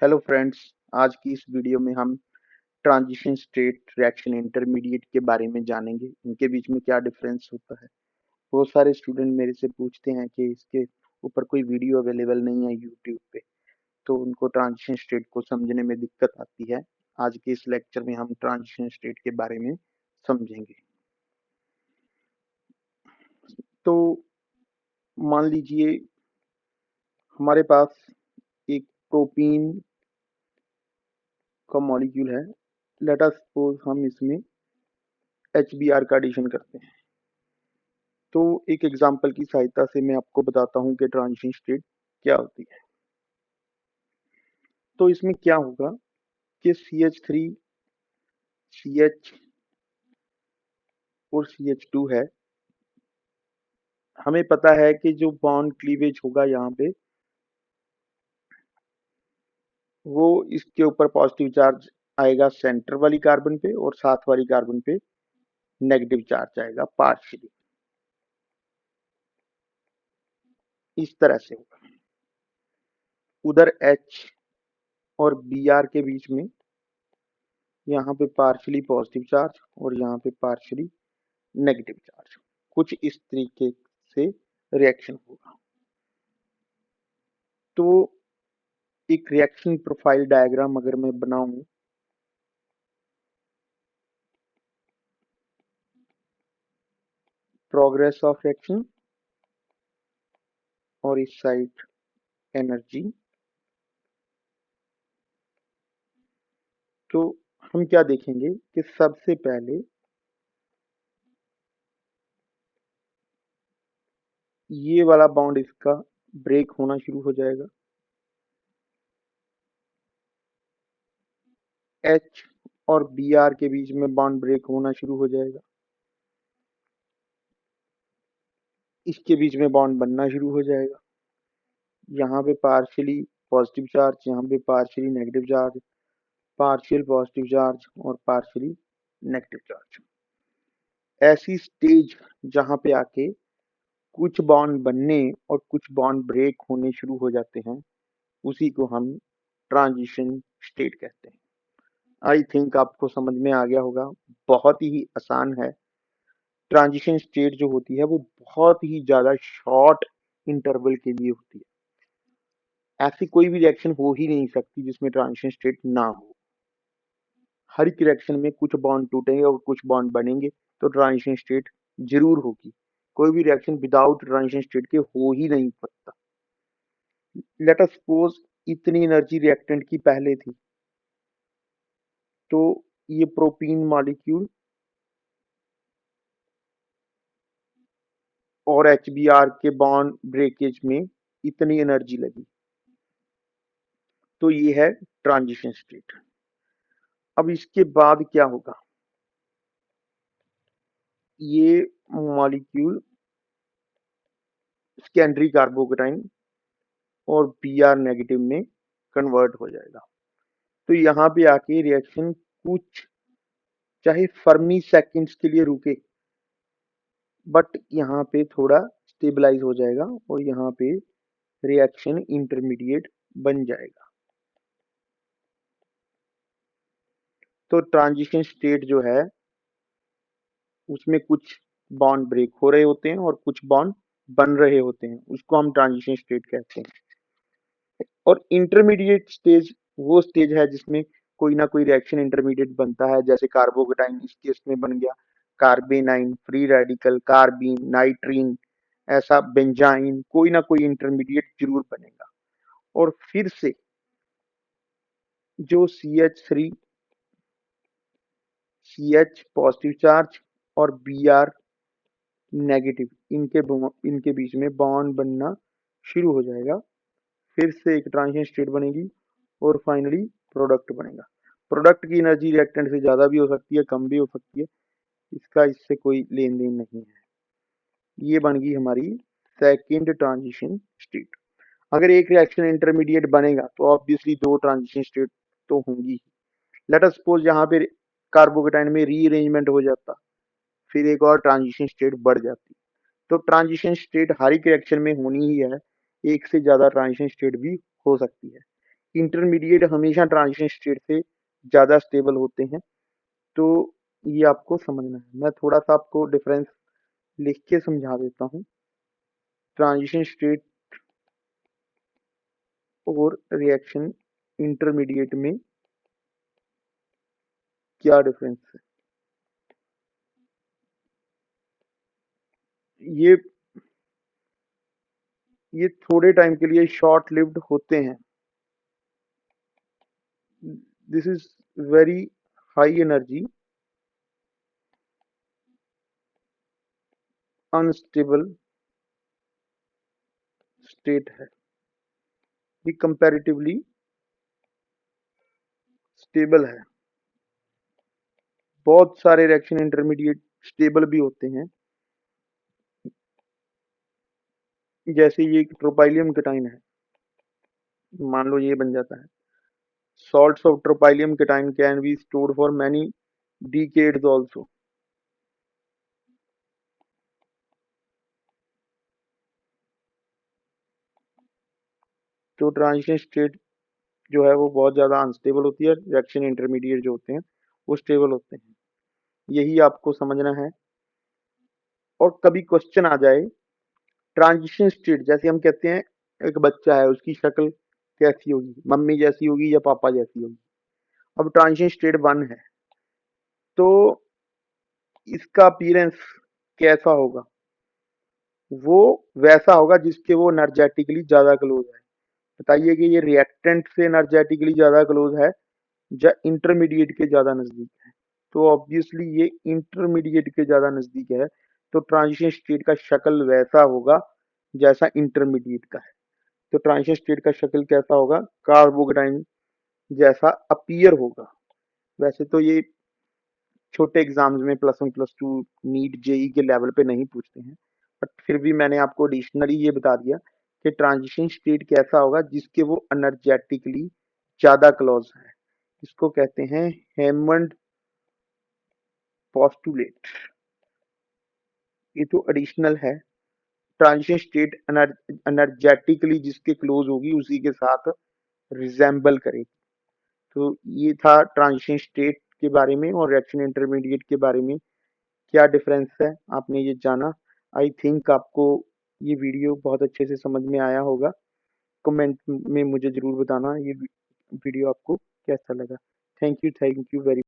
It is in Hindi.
Hello friends. आज की इस वीडियो में हम ट्रांजिशन स्टेट रिएक्शन इंटरमीडिएट के बारे में जानेंगे। इनके बीच में क्या डिफरेंस होता है। बहुत सारे स्टूडेंट मेरे से पूछते हैं कि इसके ऊपर कोई वीडियो अवेलेबल नहीं है यूट्यूब पे, तो उनको ट्रांजिशन स्टेट को समझने में दिक्कत आती है। आज के इस लेक्चर में हम ट्रांजिशन स्टेट के बारे में समझेंगे। तो मान लीजिए हमारे पास एक प्रोपीन का मॉलिक्यूल है। लेट अस सपोज हम इसमें HBr का एडिशन करते हैं। तो एक एग्जांपल की सहायता से मैं आपको बताता हूँ कि ट्रांजिशन स्टेट क्या होती है। तो इसमें क्या होगा कि CH3 CH और CH2 है। हमें पता है कि जो बॉन्ड क्लीवेज होगा यहाँ पे, वो इसके ऊपर पॉजिटिव चार्ज आएगा सेंटर वाली कार्बन पे, और साथ वाली कार्बन पे नेगेटिव चार्ज आएगा पार्शियली। इस तरह से होगा। उधर H और Br के बीच में यहाँ पे पार्शियली पॉजिटिव चार्ज और यहाँ पे पार्शियली नेगेटिव चार्ज, कुछ इस तरीके से रिएक्शन होगा। तो एक रिएक्शन प्रोफाइल डायग्राम अगर मैं बनाऊं, प्रोग्रेस ऑफ रिएक्शन और इस साइड एनर्जी, तो हम क्या देखेंगे कि सबसे पहले ये वाला बॉन्ड इसका ब्रेक होना शुरू हो जाएगा। H और Br के बीच में बॉन्ड ब्रेक होना शुरू हो जाएगा। इसके बीच में बॉन्ड बनना शुरू हो जाएगा। यहाँ पे पार्शियली पॉजिटिव चार्ज, यहाँ पे partially negative charge, partial positive charge और पार्शियली नेगेटिव चार्ज। ऐसी स्टेज जहां पे आके कुछ बॉन्ड बनने और कुछ बॉन्ड ब्रेक होने शुरू हो जाते हैं, उसी को हम ट्रांजिशन स्टेट कहते हैं। आई थिंक आपको समझ में आ गया होगा। बहुत ही आसान है। ट्रांजिशन स्टेट जो होती है वो बहुत ही ज्यादा शॉर्ट इंटरवल के लिए होती है। ऐसी कोई भी रिएक्शन हो ही नहीं सकती जिसमें ट्रांजिशन स्टेट ना हो। हर एक रिएक्शन में कुछ बॉन्ड टूटेंगे और कुछ बॉन्ड बनेंगे, तो ट्रांजिशन स्टेट जरूर होगी। कोई भी रिएक्शन विदाउट ट्रांजिशन स्टेट के हो ही नहीं सकता। लेट अस सपोज इतनी एनर्जी रिएक्टेंट की पहले थी, तो ये प्रोपीन मॉलिक्यूल और HBr के बॉन्ड ब्रेकेज में इतनी एनर्जी लगी, तो ये है ट्रांजिशन स्टेट। अब इसके बाद क्या होगा, ये मॉलिक्यूल सेकेंडरी कार्बोकेटाइन और Br नेगेटिव में कन्वर्ट हो जाएगा। तो यहाँ पे आके रिएक्शन कुछ चाहे फर्मी सेकंड्स के लिए रुके, बट यहाँ पे थोड़ा स्टेबलाइज हो जाएगा और यहाँ पे रिएक्शन इंटरमीडिएट बन जाएगा। तो ट्रांजिशन स्टेट जो है उसमें कुछ बॉन्ड ब्रेक हो रहे होते हैं और कुछ बॉन्ड बन रहे होते हैं, उसको हम ट्रांजिशन स्टेट कहते हैं। और इंटरमीडिएट स्टेज वो स्टेज है जिसमें कोई ना कोई रिएक्शन इंटरमीडिएट बनता है, जैसे कार्बोकेटाइन इस केस में बन गया कार्बेनाइन, फ्री रेडिकल, कार्बीन, नाइट्रीन, ऐसा बेंजाइन, कोई ना कोई इंटरमीडिएट जरूर बनेगा। और फिर से जो CH3 CH पॉजिटिव चार्ज और Br नेगेटिव, इनके बीच में बॉन्ड बनना शुरू हो जाएगा। फिर से एक ट्रांजिशन स्टेट बनेगी और फाइनली प्रोडक्ट बनेगा। प्रोडक्ट की एनर्जी रिएक्टेंट से ज्यादा भी हो सकती है, कम भी हो सकती है, इसका इससे कोई लेन देन नहीं है। ये बन गई हमारी सेकेंड ट्रांजिशन स्टेट। अगर एक रिएक्शन इंटरमीडिएट बनेगा तो ऑब्वियसली दो ट्रांजिशन स्टेट तो होंगी। लेट अस सपोज यहाँ पे कार्बोकेटाइन में रीअरेंजमेंट हो जाता, फिर एक और ट्रांजिशन स्टेट बढ़ जाती। तो ट्रांजिशन स्टेट हर एक रिएक्शन में होनी ही है। एक से ज्यादा ट्रांजिशन स्टेट भी हो सकती है। इंटरमीडिएट हमेशा ट्रांजिशन स्टेट से ज़्यादा स्टेबल होते हैं। तो ये आपको समझना है। मैं थोड़ा सा आपको डिफरेंस लिख के समझा देता हूँ। ट्रांजिशन स्टेट और रिएक्शन इंटरमीडिएट में क्या डिफरेंस है। ये ये थोड़े टाइम के लिए शॉर्ट लिव्ड होते हैं। This is very high energy unstable state है। ये कंपैरेटिवली स्टेबल है। बहुत सारे रिएक्शन इंटरमीडिएट स्टेबल भी होते हैं, जैसे ये ट्रोपाइलियम केटाइन है। मान लो ये बन जाता है। Salts of tropylium cation can be stored for many decades also. तो ट्रांजिशन स्टेट जो है वो बहुत ज़्यादा अनस्टेबल होती है। रिएक्शन इंटरमीडिएट जो होते हैं वो स्टेबल होते हैं। यही आपको समझना है। और कभी क्वेश्चन आ जाए ट्रांजिशन स्टेट, जैसे हम कहते हैं एक बच्चा है, उसकी शक्ल कैसी होगी, मम्मी जैसी होगी या पापा जैसी होगी। अब ट्रांजिशन स्टेट 1 है तो इसका अपीयरेंस कैसा होगा, वो वैसा होगा जिसके वो एनर्जेटिकली ज्यादा क्लोज है। बताइए कि ये रिएक्टेंट से एनर्जेटिकली ज्यादा क्लोज है या इंटरमीडिएट के ज्यादा नजदीक है। तो ऑब्वियसली ये इंटरमीडिएट के ज्यादा नजदीक है। तो ट्रांजिशन स्टेट का शक्ल वैसा होगा जैसा इंटरमीडिएट का है। तो ट्रांजिशन स्टेट का शक्ल कैसा होगा, कार्बोकेटाइन जैसा अपीयर होगा। वैसे तो ये छोटे एग्जाम्स में +1 +2 नीट जेई के लेवल पे नहीं पूछते हैं, बट फिर भी मैंने आपको एडिशनली ये बता दिया कि ट्रांजिशन स्टेट कैसा होगा जिसके वो एनर्जेटिकली ज्यादा क्लोज है। इसको कहते हैं हेमंड पोस्टुलेट। ये तो एडिशनल है। ट्रांजिशन स्टेट एनर्जेटिकली जिसके क्लोज होगी उसी के साथ रिजेंबल करेगी। तो ये था ट्रांजिशन स्टेट के बारे में और रिएक्शन इंटरमीडिएट के बारे में क्या डिफरेंस है, आपने ये जाना। आई थिंक आपको ये वीडियो बहुत अच्छे से समझ में आया होगा। कमेंट में मुझे जरूर बताना ये वीडियो आपको कैसा लगा। Thank you very